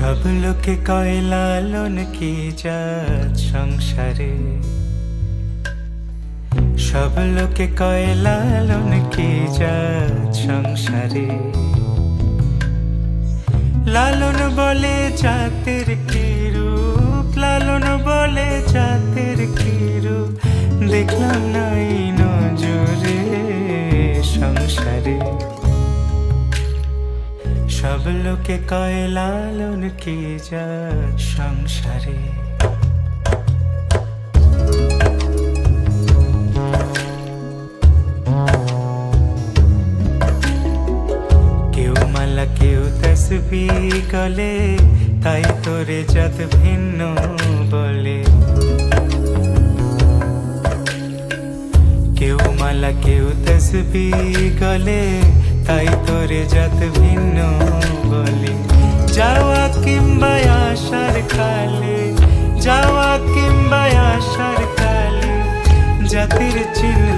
সব লোকে কয় লালন কি জাত সংসারে, সব লোকে কয় লালন কি জাত সংসারে। লালন বলে জাতের কি রূপ, লালন বলে জাতের কি রূপ, দেখলাম না এই নজরে সংসারে। সব লোকে কয় লালন কি জাত সংসারে। কেউ মালা কেউ তসবিহ গলে, তাই তোরে জাত ভিন্ন বলে। কেউ মালা কেউ তসবিহ গলে, তাই তোরে জাত ভিন্ন বলে। যাওয়া কিংবা আসার কালে, যাওয়া কিংবা আসার কালে, জাতির চিহ্ন